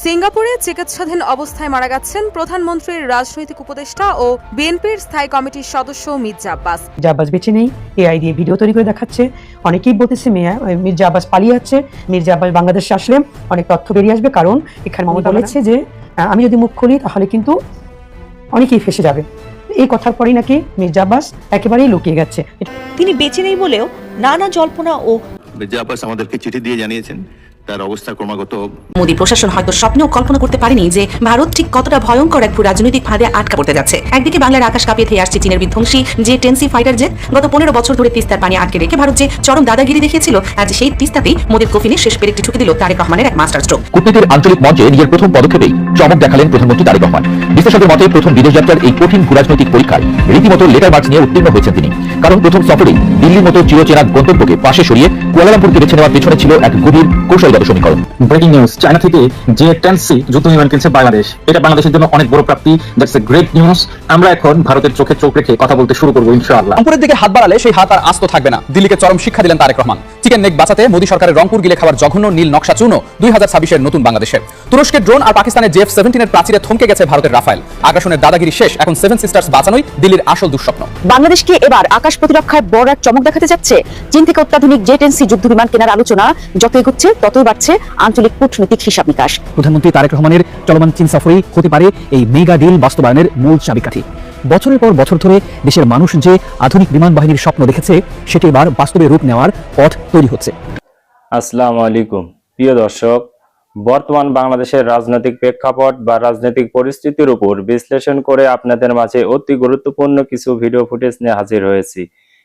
সিঙ্গাপুরে চিকিৎসাধীন অবস্থায় মারা গেছেন প্রধানমন্ত্রীর রাজনৈতিক উপদেষ্টা ও বিএনপির স্থায়ী কমিটির সদস্য মির্জা আব্বাস। আব্বাস বেঁচে নেই, এআই দিয়ে ভিডিও তৈরি করে দেখাচ্ছে। অনেকেই বলতেছে মির্জা আব্বাস পালিয়ে যাচ্ছে, মির্জা আব্বাস বাংলাদেশে আসলে অনেক তথ্য বেরিয়ে আসবে, কারণ এখানে মমতা বলেছে যে আমি যদি মুখ খুলি তাহলে কিন্তু অনেকেই ফেসে যাবে। এই কথার পরেই নাকি মির্জা আব্বাস একেবারেই লুকিয়ে গেছে। তিনি বেঁচে নেই বলেও নানা জল্পনা ও মির্জা আব্বাস আমাদেরকে চিঠি দিয়ে জানিয়েছেন তার অবস্থা ক্রমাগত। মোদী প্রশাসন হয়তো স্বপ্নেও কল্পনা করতে পারেনি যে ভারত ঠিক কতটা ভয়ঙ্কর এক রাজনৈতিক ফাঁদে আটকা পড়তে যাচ্ছে। একদিকে বাংলার আকাশ কাঁপিয়ে ধেয়ে আসছে চীনের বিধ্বংসী J-10C ফাইটার জেট। গত 15 বছর ধরে তিস্তার পানি আটকে রেখে ভারত যে চরম দাদাগিরি দেখিয়েছিল, আজ সেই তিস্তাতেই মোদীর কফিনে শেষ পেরেকটি ঠুকে দিল তারেক রহমানের এক মাস্টার স্ট্রোক। কূটনীতির আঞ্চলিক মঞ্চে নিজের প্রথম পদক্ষেপেই চমক দেখালেন প্রধানমন্ত্রী তারেক রহমান। বিশ্লেষকদের মতে প্রথম বিদেশ যাত্রার এই কঠিন ভূরাজনৈতিক পরীক্ষায় রীতিমতো লেটার মার্চ নিয়ে উত্তীর্ণ হয়েছেন তিনি। কারণ প্রথম সফরেই দিল্লির মতো চিরচেনা গন্তব্যকে পাশে সরিয়ে কুয়ালালামপুরকে বেছে নেওয়ার পেছনে ছিল এক গভীর কৌশলগত সমীকরণ। ব্রেকিং নিউজ, চায়না থেকে J-10C যুদ্ধ বিমান কিনছে বাংলাদেশ। এটা বাংলাদেশের জন্য অনেক বড় প্রাপ্তি। That's a great news. আমরা এখন ভারতের চোখে চোখ রেখে কথা বলতে শুরু করবো ইনশাআল্লাহ। রংপুরের দিকে হাত বাড়ালে সেই হাত আর আস্ত থাকবে না। দিল্লিকে চরম শিক্ষা দিলেন তারেক রহমান। চিকেন নেক বাঁচাতে মোদী সরকারের রংপুর গিলে খাবার জঘন্য নীল নকশা চূর্ণ 2026-এর নতুন বাংলাদেশে। তুরস্কের ড্রোন আর পাকিস্তানের F-17-এর প্রাচীরে থমকে গেছে ভারতের রাফায়েল। আগ্রাসনের দাদাগিরি শেষ, এখন 7 সিস্টার্স বাঁচানোই দিল্লির আসল দুঃস্বপ্ন। বাংলাদেশকে এবার আকাশ প্রতিরক্ষায় বড় এক চমক দেখাতে যাচ্ছে। চীন থেকে অত্যাধুনিক J-10C যুদ্ধ বিমান কেনার আলোচনা যত এগোচ্ছে ততই বাড়ছে আঞ্চলিক কূটনৈতিক হিসাব নিকাশ। প্রধানমন্ত্রী তারেক রহমানের চলমান চীন সফরই হতে পারে এই মেগা ডিল বাস্তবায়নের মূল চাবিকাঠি। বছরের পর বছর ধরে দেশের মানুষ যে আধুনিক বিমান বাহিনীর স্বপ্ন দেখেছে, সেটি এবার বাস্তবে রূপ নেওয়ার পথ তৈরি হচ্ছে। আসসালামু আলাইকুম প্রিয় দর্শক, বর্তমান বাংলাদেশের রাজনৈতিক প্রেক্ষাপট বা রাজনৈতিক পরিস্থিতির উপর বিশ্লেষণ করে আপনাদের মাঝে অতি গুরুত্বপূর্ণ কিছু ভিডিও ফুটেজ নিয়ে হাজির হয়েছি।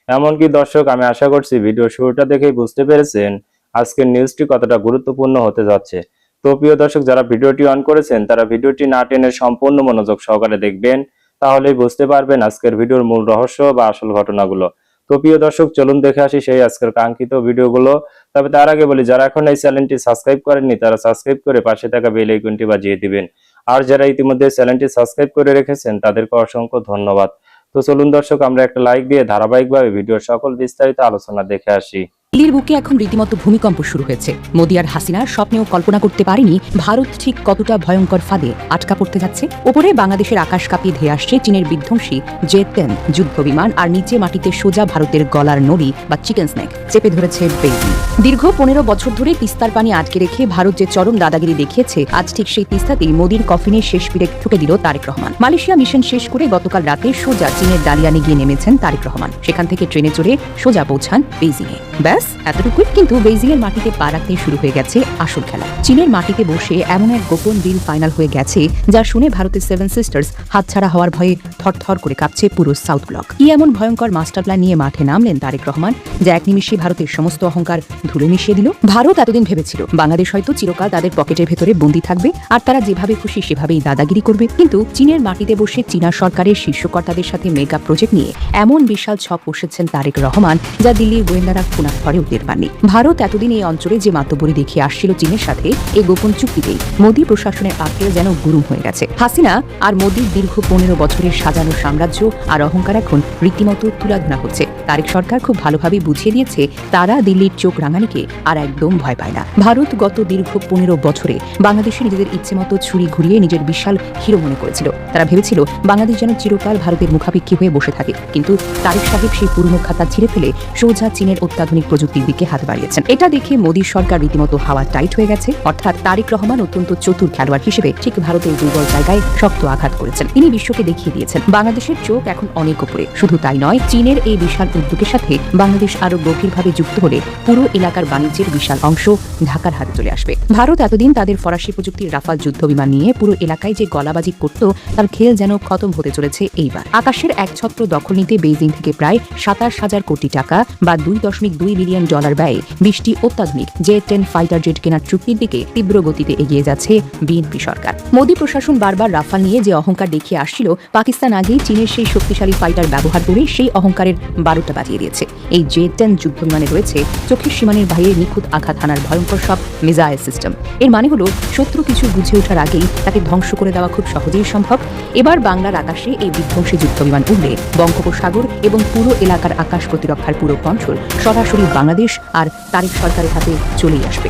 এমনকি দর্শক, আমি আশা করছি ভিডিও শুরুটা দেখেই বুঝতে পেরেছেন আজকের নিউজটি কতটা গুরুত্বপূর্ণ হতে যাচ্ছে। তো প্রিয় দর্শক, যারা ভিডিওটি অন করেছেন তারা ভিডিওটি না টেনে সম্পূর্ণ মনোযোগ সহকারে দেখবেন, তাহলেই বুঝতে পারবেন আজকের ভিডিওর মূল রহস্য বা আসল ঘটনাগুলো। তো প্রিয় দর্শক, চলুন দেখে আসি সেই আজকের কাঙ্ক্ষিত ভিডিওগুলো। তবে তার আগে বলি, যারা এখন এই চ্যানেলটি সাবস্ক্রাইব করেননি তারা সাবস্ক্রাইব করে পাশে থাকা বেল আইকনটি বাজিয়ে দিবেন। আর যারা ইতিমধ্যে চ্যানেলটি সাবস্ক্রাইব করে রেখেছেন তাদেরকে অসংখ্য ধন্যবাদ। তো চলুন দর্শক, আমরা একটা লাইক দিয়ে ধারাবাহিকভাবে ভিডিওর সকল বিস্তারিত আলোচনা দেখে আসি। দিল্লির বুকে এখন রীতিমতো ভূমিকম্প শুরু হয়েছে। মোদী আর হাসিনা স্বপ্নেও কল্পনা করতে পারেনি ভারত ঠিক কতটা ভয়ঙ্কর ফাঁদে আটকা পড়তে যাচ্ছে। ওপরে বাংলাদেশের আকাশ কাঁপিয়ে ধেয়ে আসছে চীনের বিধ্বংসী J-10 যুদ্ধ বিমান, আর নিচে মাটিতে সোজা ভারতের গলার নড়ি বা চিকেন স্নেক চেপে ধরেছে বেইজিং। দীর্ঘ 15 বছর ধরে তিস্তার পানি আটকে রেখে ভারত যে চরম দাদাগিরি দেখিয়েছে, আজ ঠিক সেই তিস্তাতেই মোদীর কফিনে শেষ পেরেক ঠুকে দিল তারেক রহমান। মালয়েশিয়া মিশন শেষ করে গতকাল রাতে সোজা চীনের দালিয়ানে গিয়ে নেমেছেন তারেক রহমান। সেখান থেকে ট্রেনে চড়ে সোজা পৌঁছান বেইজিংয়ে। ব্যাস এতটুকুই, কিন্তু বেইজিং এর মাটিতে পা রাখতেই শুরু হয়ে গেছে আসল খেলা। চীনের মাটিতে বসে এমন এক গোপন ডিল ফাইনাল হয়ে গেছে যা শুনে ভারতের 7 সিস্টার্স হাতছাড়া হওয়ার ভয়ে থরথর করে কাঁপছে পুরো সাউথ ব্লক। কি এমন ভয়ঙ্কর মাস্টার প্ল্যান নিয়ে মাঠে নামলেন তারেক রহমান, যা এক নিমিষে ভারতের সমস্ত অহংকার ধুলো মিশিয়ে দিল? ভারত এতদিন ভেবেছিল বাংলাদেশ হয়তো চিরকাল তাদের পকেটের ভেতরে বন্দী থাকবে আর তারা যেভাবে খুশি সেভাবেই দাদাগিরি করবে। কিন্তু চীনের মাটিতে বসে চীনা সরকারের শীর্ষকর্তাদের সাথে মেগা প্রজেক্ট নিয়ে এমন বিশাল ছক কষেছেন তারেক রহমান, যা দিল্লির গোয়েন্দারা খুনার পরেও টের পাননি। ভারত এতদিন এই অঞ্চলে যে মাতব্বরি দেখিয়ে আসছিল চীনের সাথে, এই গোপন চুক্তিতেই মোদী প্রশাসনের আঁকড়ে যেন গুরুম হয়ে গেছে। হাসিনা আর মোদীর দীর্ঘ 15 বছরের সাজানো সাম্রাজ্য আর অহংকার এখন রীতিমতো তুলাধনা হচ্ছে। তারেক সরকার খুব ভালোভাবে বুঝিয়ে দিয়েছে তারা দিল্লির চোখ রাঙানিকে আর একদম ভয় পায় না। ভারত গত দীর্ঘ 15 বছরে বাংলাদেশে নিজেদের ইচ্ছে মতো ছুরি ঘুরিয়ে নিজের বিশাল হিরো মনে করেছিল। তারা ভেবেছিল বাংলাদেশ যেন চিরকাল ভারতের মুখাপেক্ষী হয়ে বসে থাকে। কিন্তু তারেক সাহেব সেই পুরনো খাতা ছিঁড়ে ফেলে সোজা চীনের অত্যাধুনিক প্রযুক্তির দিকে হাত বাড়িয়েছেন। এটা দেখে মোদীর সরকার রীতিমতো হাওয়া টাইট হয়ে গেছে। অর্থাৎ তারেক রহমান অত্যন্ত চতুর খেলোয়াড় হিসেবে ঠিক ভারতের দুর্বল জায়গায় শক্ত আঘাত করেছেন। তিনি বিশ্বকে দেখিয়ে দিয়েছেন বাংলাদেশের চোখ এখন অনেক উপরে। শুধু তাই নয়, চীনের এই বিশাল উদ্যোগের সাথে বাংলাদেশ আরো গভীরভাবে যুক্ত হলে পুরো এলাকার বাণিজ্যের বিশাল অংশ ঢাকার হাতে চলে আসবে। ভারত এতদিন তাদের ফরাসি প্রযুক্তির রাফাল যুদ্ধ বিমান নিয়ে পুরো এলাকায় যে গলাবাজি করত, তার খেল যেন খতম হতে চলেছে এইবার। আকাশের এক ছত্র দখল নিতে বেইজিং থেকে প্রায় 27,000 কোটি টাকা বা $2.2 বিলিয়ন ব্যয়ে 20টি অত্যাধুনিক J-10 ফাইটার জেট কেনার চুক্তির দিকে তীব্র গতিতে এগিয়ে যাচ্ছে বিএনপি সরকার। মোদী প্রশাসন বারবার রাফাল নিয়ে যে অহংকার দেখিয়ে আসছিল, পাকিস্তান আগেই চীনের সেই শক্তিশালী ফাইটার ব্যবহার করে সেই অহংকারের 12টা বাজিয়ে দিয়েছে। এই J-10 যুদ্ধ বিমানে রয়েছে চোখের সীমানের বাইরে নিখুঁত আঘাত হানার ভয়ঙ্কর সব মিসাইল সিস্টেম। এর মানে হলো শত্রু কিছু বুঝে ওঠার আগেই তাকে ধ্বংস করে দেওয়া খুব সহজেই সম্ভব। এবার বাংলার আকাশে এই বিধ্বংসী যুদ্ধ বিমান উড়লে বঙ্গোপসাগর এবং পুরো এলাকার আকাশ প্রতিরক্ষার পুরো কন্ট্রোল সরাসরি বাংলাদেশ আর তারেক সরকারের হাতে চলেই আসবে।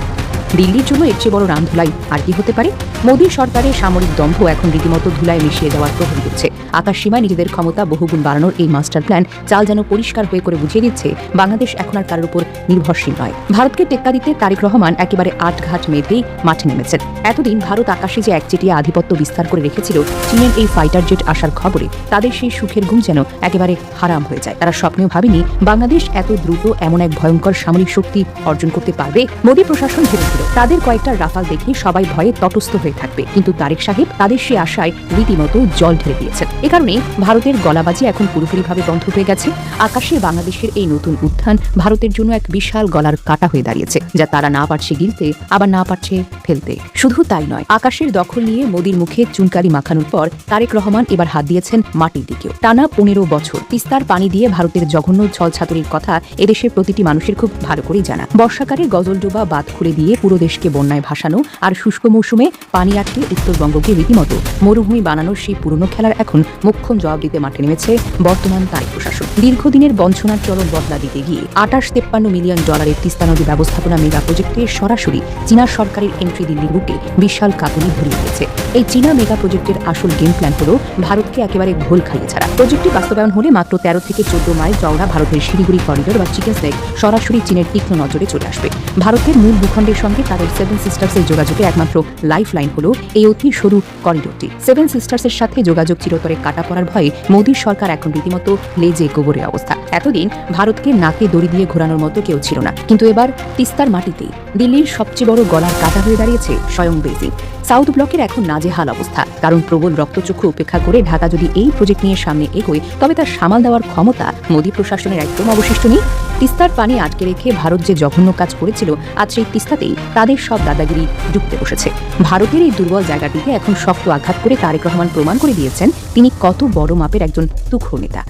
দিল্লির জন্য এর চেয়ে বড় রামধুলাই আর কি হতে পারে? মোদী সরকারের সামরিক দম্ভ এখন রীতিমতো ধুলায় মিশিয়ে যাওয়ার প্রভাব দিচ্ছে। আকাশ সীমায় নিজেদের ক্ষমতা বহুগুণ বাড়ানোর এই মাস্টার প্ল্যান চাল যেন পরিষ্কার হয়ে করে বুঝিয়ে দিচ্ছে বাংলাদেশ এখন আর কারোর উপর নির্ভরশীল নয়। ভারতকে টেক্কা দিতে তারেক রহমান একেবারে আটঘাট মেধেই মাঠে নেমেছেন। এতদিন ভারত আকাশে যে একচেটিয়া আধিপত্য বিস্তার করে রেখেছিল, চীনের এই ফাইটার জেট আসার খবরে তাদের সেই সুখের ঘুম যেন একেবারে হারাম হয়ে যায়। তারা স্বপ্নেও ভাবেনি বাংলাদেশ এত দ্রুত এমন এক ভয়ঙ্কর সামরিক শক্তি অর্জন করতে পারবে। মোদী প্রশাসন ভেবেছিল তাদের কয়েকটা রাফাল দেখে সবাই ভয়ে তটস্থ হয়ে থাকবে, কিন্তু তারেক সাহেব তাদের সে আশায় রীতিমতো জল ঢেলে দিয়েছেন। এ কারণে ভারতের গলাবাজি এখন পুরোপুরিভাবে বন্ধ হয়ে গেছে। আকাশে বাংলাদেশের এই নতুন উত্থান ভারতের জন্য এক বিশাল গলার কাটা হয়ে দাঁড়িয়েছে, যা তারা না পারছে গিলতে, আবার না পারছে ফেলতে। শুধু তাই নয়, আকাশের দখল নিয়ে মোদীর মুখে চুনকালি মাখানোর পর তারেক রহমান এবার হাত দিয়েছেন মাটির দিকেও। টানা 15 বছর তিস্তার পানি দিয়ে ভারতের জঘন্য ছলছাতুরির কথা এদেশের প্রতিটি মানুষের খুব ভালো করেই জানা। বর্ষাকালে গজলডোবা বাঁধ খুলে দিয়ে পুরো দেশকে বন্যায় ভাসানো আর শুষ্ক মৌসুমে পানি আটকে উত্তরবঙ্গকে রীতিমতো মরুভূমি বানানোর সেই পুরনো খেলার এখন মোক্ষম জবাব দিতে মাঠে নেমেছে বর্তমান তারেক প্রশাসন। দীর্ঘদিনের বঞ্চনার চরম বদলা দিতে গিয়ে 58-53 মিলিয়ন ডলারের তিস্তা নদী ব্যবস্থাপনা মেগা প্রজেক্টে সরাসরি চীনা সরকারের এন্ট্রি দিল্লির বুকে বিশাল কাঁপুনি ধরিয়ে দিয়েছে। এই চীনা মেগা প্রজেক্টের আসল গেম প্ল্যান হলো ভারতকে একেবারে ঘোল খাইয়ে ছাড়া। প্রজেক্টটি বাস্তবায়ন হলে মাত্র 13 থেকে 14 মাইল চওড়া ভারতের শিলিগুড়ি করিডোর বা চিকেন স্নেক সরাসরি চীনের তীক্ষ্ণ নজরে চলে আসবে। ভারতের মূল ভূখণ্ডের সঙ্গে তাদের 7 সিস্টার্সের যোগাযোগের একমাত্র লাইফ লাইন হলো এই অতি সরু করিডোরটি। 7 সিস্টার্সের সাথে যোগাযোগ চিরতরে কাটা পড়ার ভয়ে মোদীর সরকার এখন রীতিমতো লেজে গোবরে অবস্থা। এতদিন ভারতকে নাকে দড়ি দিয়ে ঘোরানোর মতো কেউ ছিল না, কিন্তু এবার তিস্তার মাটিতেই দিল্লির সবচেয়ে বড় গলার কাটা হয়ে দাঁড়িয়েছে স্বয়ং বেইজিং। সাউথ ব্লকের এখন নাজেহাল অবস্থা, কারণ প্রবল রক্তচক্ষু উপেক্ষা করে ঢাকা যদি এই প্রজেক্ট নিয়ে সামনে এগোয় তবে তার সামাল দেওয়ার ক্ষমতা মোদী প্রশাসনের একদম অবশিষ্ট নেই। তিস্তার পানি আটকে রেখে ভারত যে জঘন্য কাজ করেছিল, আজ সেই তিস্তাতেই তাদের সব দাদাগিরি ডুবতে বসেছে। ভারতের এই দুর্বল জায়গাটিতে এখন শক্ত আঘাত করে তারেক রহমান প্রমাণ করে দিয়েছেন তিনি কত বড় মাপের একজন তুখোড় নেতা।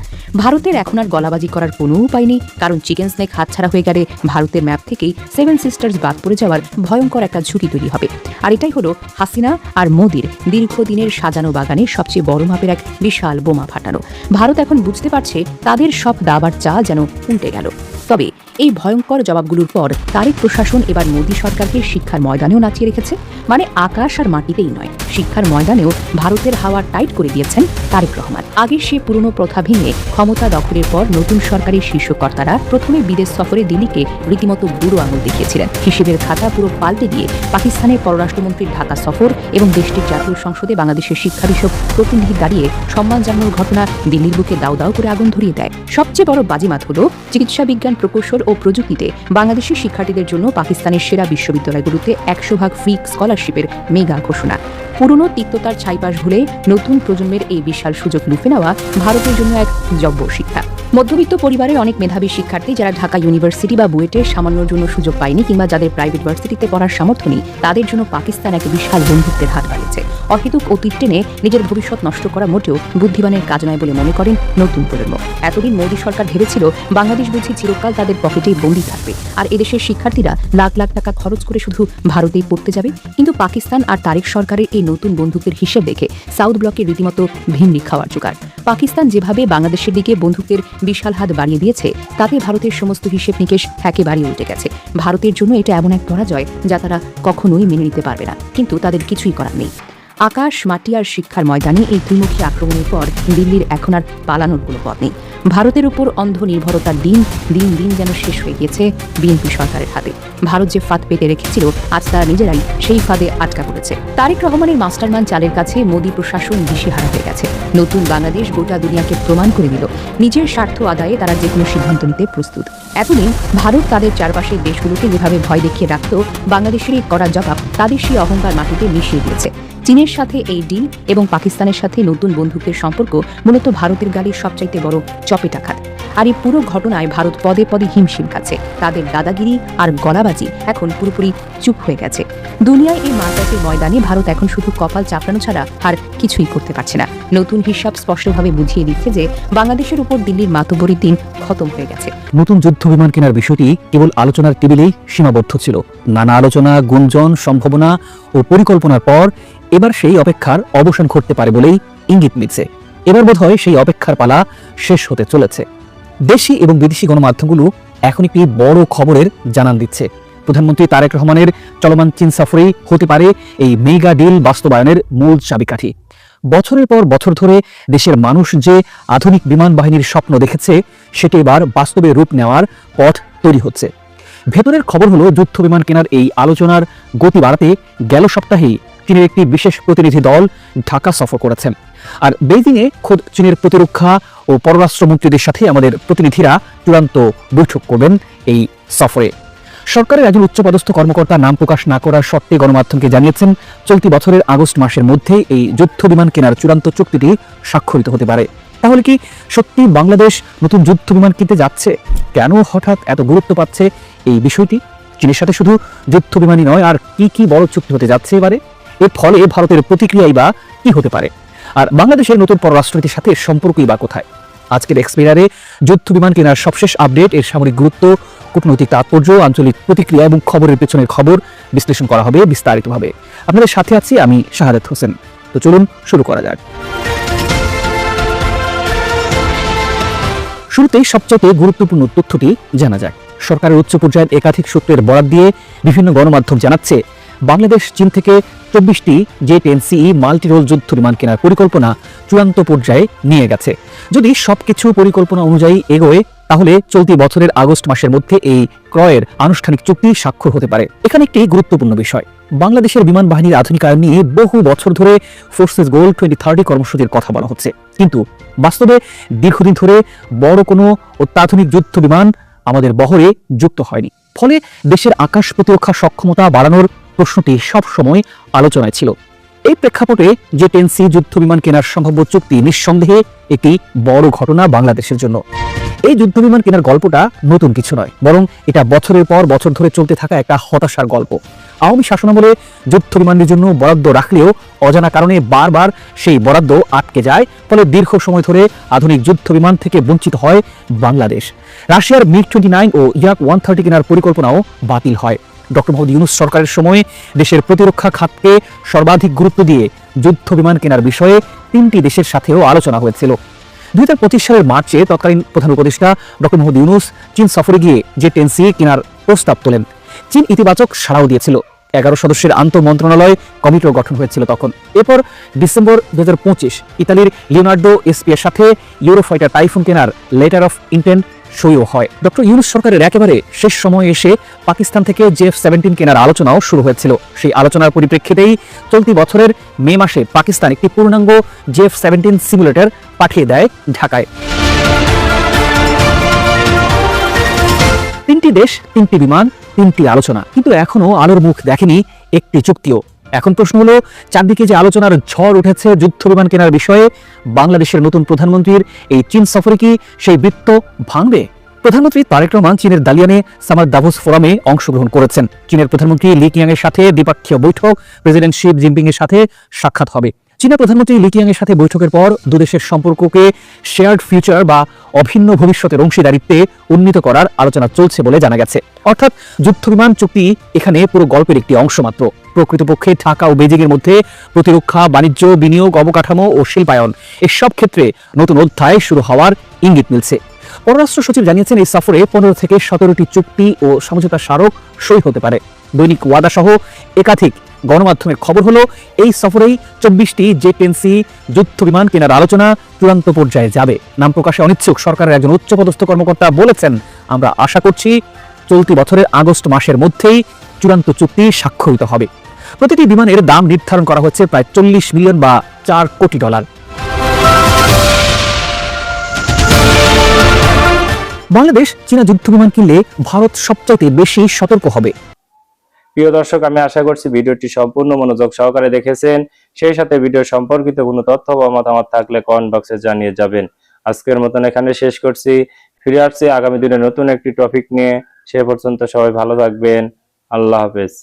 ভারতের এখন আর গলাবাজি করার কোনো উপায় নেই, কারণ চিকেন স্নেক হাতছাড়া হয়ে গেলে ভারতের ম্যাপ থেকেই 7 সিস্টার্স বাদ পড়ে যাওয়ার ভয়ঙ্কর একটা ঝুঁকি তৈরি হবে। আর এটাই হলো হাসিনা আর মোদীর দীর্ঘদিনের সাজানো বাগানের সবচেয়ে বড় মাপের এক বিশাল বোমা ফাটানো। ভারত এখন বুঝতে পারছে তাদের সব দাবার চাল যেন উল্টে গেল। তবে এই ভয়ঙ্কর জবাবগুলোর পর তারেক প্রশাসন এবার মোদী সরকারকে শিক্ষার ময়দানেও নাচিয়ে রেখেছে। মানে আকাশ আর মাটিতেই নয়, শিক্ষার ময়দানেও ভারতের হাওয়া টাইট করে দিয়েছেন তারেক রহমান। আগে সে পুরনো প্রথা ভেঙে ক্ষমতা দখলের পর নতুন সরকারের শীর্ষকর্তারা প্রথমে বিদেশ সফরে দিল্লিকে রীতিমতো বুড়ো আঙুল দেখিয়েছিলেন। হিসেবের খাতা পুরো পাল্টে দিয়ে পাকিস্তানের পররাষ্ট্রমন্ত্রীর ঢাকা সফর এবং দেশটির জাতীয় সংসদে বাংলাদেশের শিক্ষা বিষয়ক প্রতিনিধি দাঁড়িয়ে সম্মান জানানোর ঘটনা দিল্লির বুকে দাউ দাউ করে আগুন ধরিয়ে দেয়। সবচেয়ে বড় বাজিমাত হলো চিকিৎসা বিজ্ঞান প্রকৌশল ও প্রযুক্তিতে বাংলাদেশি শিক্ষার্থীদের জন্য পাকিস্তানের সেরা বিশ্ববিদ্যালয়গুলোতে 100% ফ্রি স্কলারশিপের মেগা ঘোষণা। পুরনো তিক্ততার ছাইপাশ ভুলে নতুন প্রজন্মের এই বিশাল সুযোগ লুফে নেওয়া ভারতের জন্য এক জব্য শিক্ষা। মধ্যবিত্ত পরিবারের অনেক মেধাবী শিক্ষার্থী যারা ঢাকা ইউনিভার্সিটি বা বুয়েটের সামান্যর জন্য সুযোগ পায়নি, কিংবা যাদের প্রাইভেট ভার্সিটিতে পড়ার সামর্থ্য নেই, তাদের জন্য পাকিস্তান এক বিশাল বন্ধুত্বের হাত বাড়িয়েছে। অহেতুক অতীত টেনে নিজের ভবিষ্যৎ নষ্ট করা মোটেও বুদ্ধিমানের কাজ নয় বলে মনে করেন নতুন প্রজন্ম। এতদিন মোদী সরকার ভেবেছিল বাংলাদেশ বুঝি চিরকাল তাদের পকেটেই বন্দী থাকবে, আর এদেশের শিক্ষার্থীরা লাখ লাখ টাকা খরচ করে শুধু ভারতেই পড়তে যাবে। কিন্তু পাকিস্তান আর তারেক সরকারের এই নতুন বন্ধুত্বের হিসেব দেখে সাউথ ব্লকের রীতিমতো ভিমরি খাওয়ার জোগাড়। পাকিস্তান যেভাবে বাংলাদেশের দিকে বন্ধুত্বের বিশাল হাত বাড়িয়ে দিয়েছে, তাতে ভারতের সমস্ত হিসেব নিকেশ একেবারে উল্টে গেছে। ভারতের জন্য এটা এমন এক পরাজয় যা তারা কখনোই মেনে নিতে পারবে না, কিন্তু তাদের কিছুই করার নেই। আকাশ, মাটি আর শিক্ষার ময়দানে এই ত্রিমুখী আক্রমণের পর দিল্লির এখন আর পালানোর কোনো পথ নেই। ভারতের উপর অন্ধ নির্ভরতার দিন দিন দিন যেন শেষ হয়ে গিয়েছে বিএনপি সরকারের হাতে। ভারত যে ফাঁদ পেতে রেখেছিল, আজ তারা নিজেরাই সেই ফাঁদে আটকা পড়েছে। তারেক রহমানের মাস্টারমাইন্ড চালের কাছে মোদী প্রশাসন দিশেহারা হয়ে গেছে। নতুন বাংলাদেশ গোটা দুনিয়াকে প্রমাণ করে দিল নিজের স্বার্থ আদায়ে তারা যে কোনো সিদ্ধান্ত নিতে প্রস্তুত। এতদিন ভারত তাদের চারপাশের দেশগুলোকে যেভাবে ভয় দেখিয়ে রাখত, বাংলাদেশের এই কড়া জবাব তাদের সেই অহংকার মাটিতে মিশিয়ে দিয়েছে। চীনের সাথে এই ডিল এবং পাকিস্তানের সাথে নতুন বন্ধুত্বের সম্পর্ক মূলত ভারতের গালে সবচাইতে বড় চপেটাঘাত। আর এই পুরো ঘটনায় ভারত পদে পদে হিমশিম খাচ্ছে। তাদের দাদাগিরি আর গলাবাজি এখন পুরোপুরি চুপ হয়ে গেছে। দুনিয়ায় এই মারপ্যাচের ময়দানে ভারত এখন শুধু কপাল চাপড়ানো ছাড়া আর কিছুই করতে পারছে না। নতুন হিসাব স্পষ্টভাবে বুঝিয়ে দিচ্ছে যে বাংলাদেশের উপর দিল্লির মাতব্বরির দিন খতম হয়ে গেছে। নতুন যুদ্ধ বিমান কেনার বিষয়টি কেবল আলোচনার টেবিলেই সীমাবদ্ধ ছিল। নানা আলোচনা, গুঞ্জন, সম্ভাবনা ও পরিকল্পনার পর এবার সেই অপেক্ষার অবসান ঘটতে পারে বলেই ইঙ্গিত মিলছে। এবার বোধহয় সেই অপেক্ষার পালা শেষ হতে চলেছে। দেশি এবং বিদেশি গণমাধ্যমগুলো এখন একটি বড় খবরের জানান দিচ্ছে। প্রধানমন্ত্রী তারেক রহমানের চলমান চীন সফরেই হতে পারে এই মেগা ডিল বাস্তবায়নের মূল চাবিকাঠি। বছরের পর বছর ধরে দেশের মানুষ যে আধুনিক বিমান বাহিনীর স্বপ্ন দেখেছে সেটি এবার বাস্তবে রূপ নেওয়ার পথ তৈরি হচ্ছে। ভেতরের খবর হলো যুদ্ধ বিমান কেনার এই আলোচনার গতি বাড়াতে গেল সপ্তাহেই চীনের একটি বিশেষ প্রতিনিধি দল ঢাকা সফর করেছেন। আর বেইজিংয়ে খোদ চীনের প্রতিরক্ষা ও পররাষ্ট্রমন্ত্রীদের সাথে আমাদের প্রতিনিধিরা চূড়ান্ত বৈঠক করবেন এই সফরে। সরকারের একজন উচ্চপদস্থ কর্মকর্তা নাম প্রকাশ না করার শর্তে গণমাধ্যমকে জানিয়েছেন, চলতি বছরের আগস্ট মাসের মধ্যে এই যুদ্ধ বিমান কেনার চূড়ান্ত চুক্তিটি স্বাক্ষরিত হতে পারে। তাহলে কি সত্যি বাংলাদেশ নতুন যুদ্ধ বিমান কিনতে যাচ্ছে? কেন হঠাৎ এত গুরুত্ব পাচ্ছে এই বিষয়টি? চীনের সাথে শুধু যুদ্ধ বিমানই নয়, আর কি কি বড় চুক্তি হতে যাচ্ছে এবারে? এর ফলে ভারতের প্রতিক্রিয়াই বা কি হতে পারে? আর বাংলাদেশের নতুন পররাষ্ট্রনীতির সাথে সম্পর্কই বা কোথায়? আজকের এক্সপিরিয়ারে যুদ্ধ বিমান কেনার সবশেষ আপডেট, এর সামরিক গুরুত্ব, কূটনৈতিক তাৎপর্য, আঞ্চলিক প্রতিক্রিয়া এবং খবরের পেছনের খবর বিশ্লেষণ করা হবে বিস্তারিতভাবে। আপনাদের সাথে আছি আমি শাহাদাত হোসেন। তো চলুন শুরু করা যাক। শুরুতেই সবচেয়ে গুরুত্বপূর্ণ তথ্যটি জানা যাক। সরকারের উচ্চ পর্যায়ের একাধিক সূত্রের বরাত দিয়ে বিভিন্ন গণমাধ্যম জানাচ্ছে, বাংলাদেশ চীন থেকে 24টি জে-10CE মাল্টিরোল যুদ্ধ বিমান কেনার পরিকল্পনা চূড়ান্ত পর্যায়ে নিয়ে গেছে। যদি সবকিছু পরিকল্পনা অনুযায়ী এগোয় তাহলে চলতি বছরের আগস্ট মাসের মধ্যে এই ক্রয়ের আনুষ্ঠানিক চুক্তি স্বাক্ষর হতে পারে। এখানে একটি গুরুত্বপূর্ণ বিষয়, বাংলাদেশের বিমান বাহিনীর আধুনিকায়ন নিয়ে বহু বছর ধরে ফোর্সেস গোল 2030 কর্মসূচির কথা বলা হচ্ছে, কিন্তু বাস্তবে দীর্ঘদিন ধরে বড় কোনো অত্যাধুনিক যুদ্ধ বিমান আমাদের বহরে যুক্ত হয়নি। ফলে দেশের আকাশ প্রতিরক্ষা সক্ষমতা বাড়ানোর প্রশ্নটি সবসময় আলোচনায় ছিল। এই প্রেক্ষাপটে জে-10C যুদ্ধ বিমান কেনার সম্ভাব্য চুক্তি নিঃসন্দেহে একটি বড় ঘটনা বাংলাদেশের জন্য। এই যুদ্ধ বিমান কেনার গল্পটা নতুন কিছু নয়, বরং এটা বছরের পর বছর ধরে চলতে থাকা একটা হতাশার গল্প। আওয়ামী শাসনামলে যুদ্ধ বিমানের জন্য বরাদ্দ রাখলেও অজানা কারণে বারবার সেই বরাদ্দ আটকে যায়, ফলে দীর্ঘ সময় ধরে আধুনিক যুদ্ধ বিমান থেকে বঞ্চিত হয় বাংলাদেশ। রাশিয়ার MiG-29 ও Yak-130 কেনার পরিকল্পনাও বাতিল হয়। ডক্টর মোহাম্মদ ইউনূস সরকারের সময়ে দেশের প্রতিরক্ষা খাতকে সর্বাধিক গুরুত্ব দিয়ে যুদ্ধ বিমান কেনার বিষয়ে 3টি দেশের সাথেও আলোচনা হয়েছিল। 2025 সালের মার্চে তৎকালীন প্রধান উপদেষ্টা ডক্টর মোহাম্মদ ইউনূস চীন সফরে গিয়ে জে-10C কেনার প্রস্তাব তোলেন। চীন ইতিবাচক সাড়াও দিয়েছিল। 11 সদস্যের আন্তঃ মন্ত্রণালয় কমিটিও গঠন হয়েছিল তখন। এরপর ডিসেম্বর 2025 ইতালির লিওনার্দো এসপি-এর সাথে ইউরোফাইটার টাইফুন কেনার লেটার অফ ইন্টেন্ট সইও হয়। ডক্টর ইউনূস সরকারের একেবারে শেষ সময়ে এসে পাকিস্তান থেকে JF-17 কেনার আলোচনাও শুরু হয়েছিল। সেই আলোচনার পরিপ্রেক্ষিতেই চলতি বছরের মে মাসে পাকিস্তান একটি পূর্ণাঙ্গ JF-17 সিমুলেটর পাঠিয়ে দেয় ঢাকায়। 3টি দেশ, 3টি বিমান, 3টি আলোচনা, কিন্তু এখনো আলোর মুখ দেখেনি একটি চুক্তিও। এখন প্রশ্ন হলো, চারদিকে যে আলোচনার ঝড় উঠেছে যুদ্ধ বিমান কেনার বিষয়ে, বাংলাদেশের নতুন প্রধানমন্ত্রীর এই চীন সফরে কি সেই বৃত্ত ভাঙবে? প্রধানমন্ত্রী তারেক রহমান চীনের দালিয়ানে সামার দাভোস ফোরামে অংশগ্রহণ করেছেন। চীনের প্রধানমন্ত্রী লি কিয়াংয়ের সাথে দ্বিপক্ষীয় বৈঠক, প্রেসিডেন্ট শি জিনপিং এর সাথে সাক্ষাৎ হবে। চীনের প্রধানমন্ত্রী লি কিয়াংয়ের সাথে বৈঠকের পর দুদেশের সম্পর্ককে শেয়ার্ড ফিউচার বা অভিন্ন ভবিষ্যতের অংশীদারিত্বে উন্নীত করার আলোচনা চলছে বলে জানা গেছে। অর্থাৎ যুদ্ধ বিমান চুক্তি এখানে পুরো গল্পের একটি অংশ মাত্র। প্রকৃতপক্ষে ঢাকা ও বেজিংয়ের মধ্যে প্রতিরক্ষা, বাণিজ্য, বিনিয়োগ, অবকাঠামো ও শিল্পায়ন এসব ক্ষেত্রে নতুন অধ্যায় শুরু হওয়ার ইঙ্গিত মিলছে। পররাষ্ট্র সচিব জানিয়েছেন, এই সফরে 15 থেকে 17টি চুক্তি ও সমঝোতা স্মারক সই হতে পারে। দৈনিক ওয়াদা সহ একাধিক গণমাধ্যমের খবর হলো, এই সফরেই 24টি জে-10C যুদ্ধ বিমান কেনার আলোচনা চূড়ান্ত পর্যায়ে যাবে। নাম প্রকাশে অনিচ্ছুক সরকারের একজন উচ্চপদস্থ কর্মকর্তা বলেছেন, আমরা আশা করছি চলতি বছরের আগস্ট মাসের মধ্যেই চূড়ান্ত চুক্তি স্বাক্ষরিত হবে। প্রতিটি বিমানের দাম নির্ধারণ করা হচ্ছে প্রায় 40 মিলিয়ন বা $4 কোটি। বাংলাদেশ চীনা যুদ্ধ বিমান কিনলে ভারত সবচাইতে বেশি সতর্ক হবে। প্রিয় দর্শক, আমি আশা করছি ভিডিওটি সম্পূর্ণ মনোযোগ সহকারে দেখেছেন। সেই সাথে ভিডিও সম্পর্কিত কোনো তথ্য বা মতামত থাকলে কমেন্ট বক্সে জানিয়ে যাবেন। আজকের মতন এখানে শেষ করছি। ফিরে আসছি আগামী দিনে নতুন একটি টপিক নিয়ে। সে পর্যন্ত সবাই ভালো থাকবেন। আল্লাহ হাফেজ।